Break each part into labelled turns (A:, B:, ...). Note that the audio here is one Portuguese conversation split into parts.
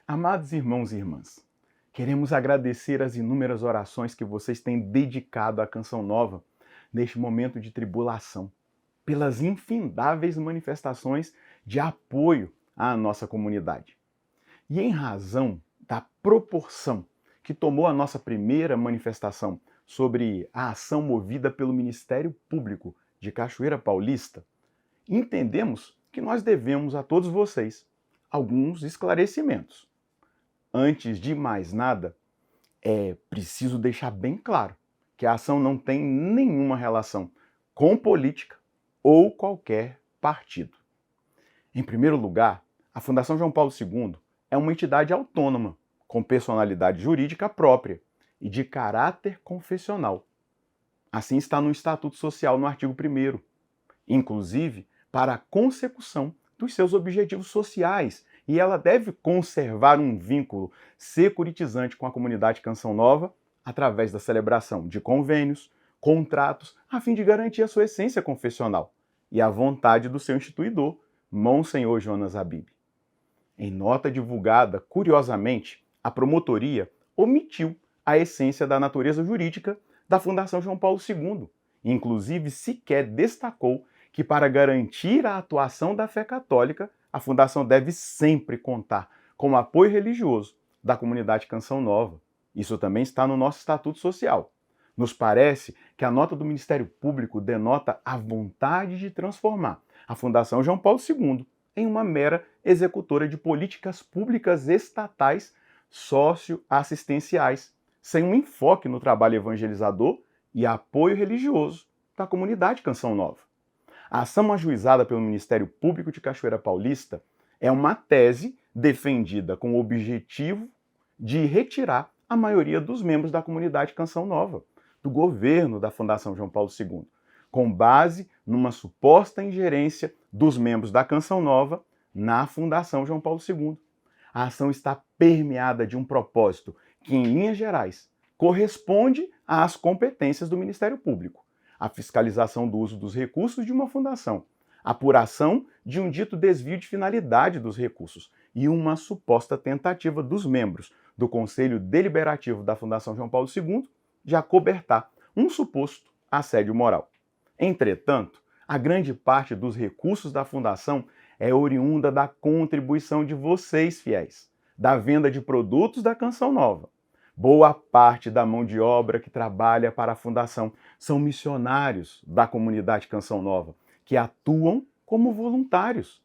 A: Amados irmãos e irmãs, queremos agradecer as inúmeras orações que vocês têm dedicado à Canção Nova neste momento de tribulação, pelas infindáveis manifestações de apoio à nossa comunidade. E em razão da proporção que tomou a nossa primeira manifestação sobre a ação movida pelo Ministério Público de Cachoeira Paulista, entendemos que nós devemos a todos vocês alguns esclarecimentos. Antes de mais nada, é preciso deixar bem claro que a ação não tem nenhuma relação com política ou qualquer partido. Em primeiro lugar, a Fundação João Paulo II é uma entidade autônoma, com personalidade jurídica própria e de caráter confessional. Assim está no Estatuto Social, no artigo 1º, inclusive para a consecução dos seus objetivos sociais, e ela deve conservar um vínculo securitizante com a comunidade Canção Nova através da celebração de convênios, contratos, a fim de garantir a sua essência confessional e a vontade do seu instituidor, Monsenhor Jonas Habib. Em nota divulgada, curiosamente, a promotoria omitiu a essência da natureza jurídica da Fundação João Paulo II, inclusive sequer destacou que, para garantir a atuação da fé católica, a Fundação deve sempre contar com o apoio religioso da comunidade Canção Nova. Isso também está no nosso Estatuto Social. Nos parece que a nota do Ministério Público denota a vontade de transformar a Fundação João Paulo II em uma mera executora de políticas públicas estatais socioassistenciais, sem um enfoque no trabalho evangelizador e apoio religioso da comunidade Canção Nova. A ação ajuizada pelo Ministério Público de Cachoeira Paulista é uma tese defendida com o objetivo de retirar a maioria dos membros da comunidade Canção Nova do governo da Fundação João Paulo II, com base numa suposta ingerência dos membros da Canção Nova na Fundação João Paulo II. A ação está permeada de um propósito que, em linhas gerais, corresponde às competências do Ministério Público: a fiscalização do uso dos recursos de uma fundação, a apuração de um dito desvio de finalidade dos recursos e uma suposta tentativa dos membros do Conselho Deliberativo da Fundação João Paulo II de acobertar um suposto assédio moral. Entretanto, a grande parte dos recursos da Fundação é oriunda da contribuição de vocês, fiéis, da venda de produtos da Canção Nova. Boa parte da mão de obra que trabalha para a Fundação são missionários da comunidade Canção Nova, que atuam como voluntários.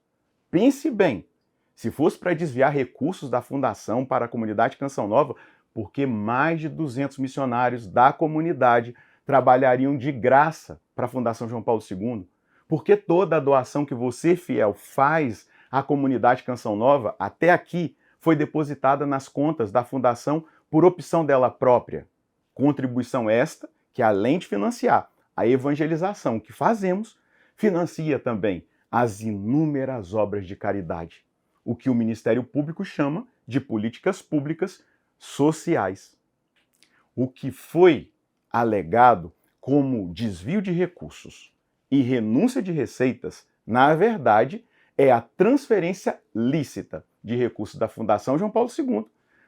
A: Pense bem, se fosse para desviar recursos da Fundação para a comunidade Canção Nova, por que mais de 200 missionários da comunidade trabalhariam de graça para a Fundação João Paulo II? Por que toda a doação que você, fiel, faz à comunidade Canção Nova, até aqui, foi depositada nas contas da Fundação por opção dela própria? Contribuição esta que, além de financiar a evangelização que fazemos, financia também as inúmeras obras de caridade, o que o Ministério Público chama de políticas públicas sociais. O que foi alegado como desvio de recursos e renúncia de receitas, na verdade, é a transferência lícita de recursos da Fundação João Paulo II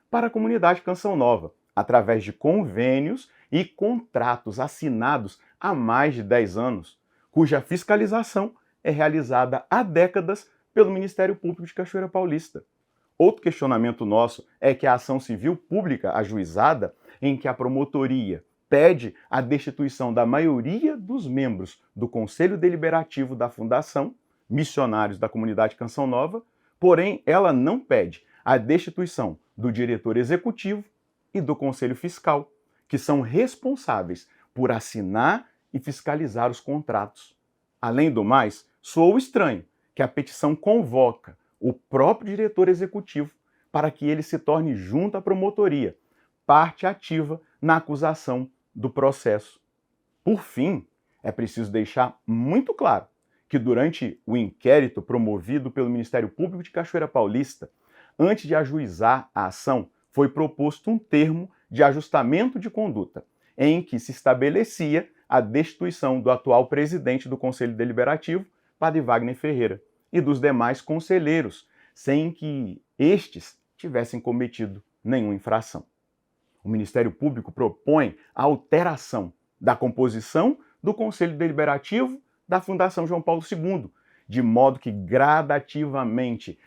A: para a comunidade Canção Nova, através de convênios e contratos assinados há mais de 10 anos, cuja fiscalização é realizada há décadas pelo Ministério Público de Cachoeira Paulista. Outro questionamento nosso é que a ação civil pública ajuizada, em que a promotoria pede a destituição da maioria dos membros do Conselho Deliberativo da Fundação, missionários da comunidade Canção Nova, porém ela não pede a destituição do diretor executivo e do Conselho Fiscal, que são responsáveis por assinar e fiscalizar os contratos. Além do mais, soou estranho que a petição convoca o próprio diretor executivo para que ele se torne, junto à promotoria, parte ativa na acusação do processo. Por fim, é preciso deixar muito claro que, durante o inquérito promovido pelo Ministério Público de Cachoeira Paulista, antes de ajuizar a ação, foi proposto um termo de ajustamento de conduta, em que se estabelecia a destituição do atual presidente do Conselho Deliberativo, Padre Wagner Ferreira, e dos demais conselheiros, sem que estes tivessem cometido nenhuma infração. O Ministério Público propõe a alteração da composição do Conselho Deliberativo da Fundação João Paulo II, de modo que gradativamente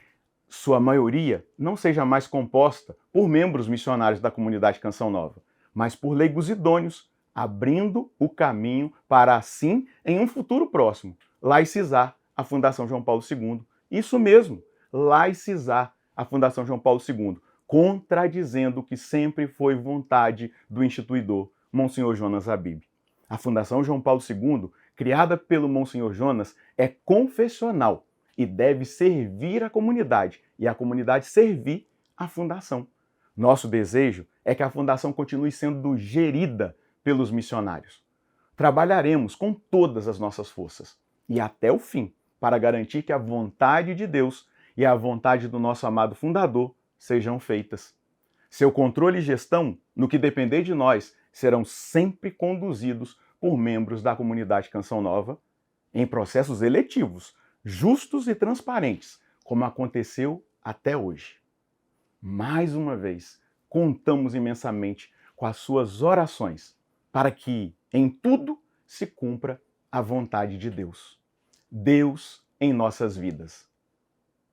A: sua maioria não seja mais composta por membros missionários da comunidade Canção Nova, mas por leigos idôneos, abrindo o caminho para, assim, em um futuro próximo, laicizar a Fundação João Paulo II. Isso mesmo, laicizar a Fundação João Paulo II, contradizendo o que sempre foi vontade do instituidor, Monsenhor Jonas Habib. A Fundação João Paulo II, criada pelo Monsenhor Jonas, é confessional e deve servir a comunidade, e a comunidade servir a Fundação. Nosso desejo é que a Fundação continue sendo gerida pelos missionários. Trabalharemos com todas as nossas forças e até o fim para garantir que a vontade de Deus e a vontade do nosso amado fundador sejam feitas. Seu controle e gestão, no que depender de nós, serão sempre conduzidos por membros da comunidade Canção Nova em processos eletivos, justos e transparentes, como aconteceu até hoje. Mais uma vez, contamos imensamente com as suas orações para que, em tudo, se cumpra a vontade de Deus. Deus em nossas vidas.